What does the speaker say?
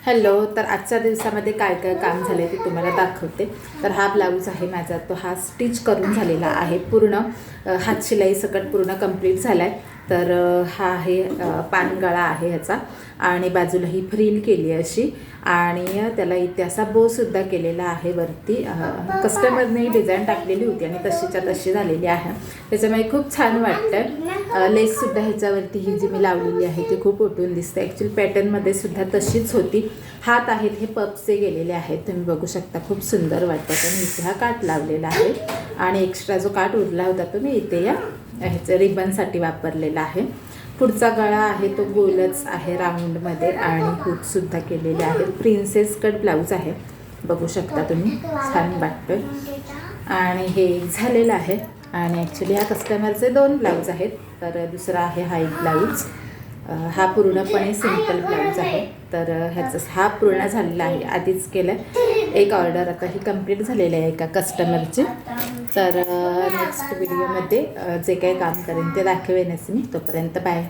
Hello. तर आजच्या दिवसामध्ये काय काय काम झाले ते तुम्हाला दाखवते. तर हा ब्लाऊज आहे माझा, तो हा स्टिच करून झालेला आहे पूर्ण. हातशिलाई सकट पूर्ण कंप्लीट झाला आहे. तर हा आहे पानगळा आहे ह्याचा, आणि बाजूला ही फ्रिल केली अशी, आणि त्याला इथे असा बोसुद्धा केलेला आहे वरती. कस्टमरने डिझाईन टाकलेली होती आणि तशीच्या तशी झालेली आहे, त्याच्यामुळे खूप छान वाटतं. लेससुद्धा ह्याच्यावरती ही जी मी लावलेली आहे ती खूप उठून दिसते. ॲक्च्युली पॅटर्नमध्ये सुद्धा तशीच होती. हात आहेत हे पपचे गेलेले आहेत, तुम्ही बघू शकता, खूप सुंदर वाटतं. आणि इथे हा काठ लावलेला आहे, आणि एक्स्ट्रा जो काठ उरला होता तो मी इथे या ह्याचं रिबनसाठी वापरलेला आहे. पुढचा गळा आहे तो गोलच आहे राऊंडमध्ये, आणि हुकसुद्धा केलेले आहेत. प्रिन्सेस कट ब्लाऊज आहे, बघू शकता तुम्ही, छान वाटतं. आणि हे झालेलं आहे. आणि ॲक्च्युली ह्या कस्टमरचे 2 ब्लाऊज आहेत. तर दुसरा आहे हा एक ब्लाऊज, हा पूर्णपणे सिंपल ब्लाऊज आहे. तर ह्याचं हा पूर्ण झालेला आहे, आधीच केलं. एक ऑर्डर आता ही कंप्लीट झालेली आहे एका कस्टमरची. तर नेक्स्ट व्हिडिओमध्ये जे काही काम करेन ते दाखवेनच मी. तोपर्यंत बाय.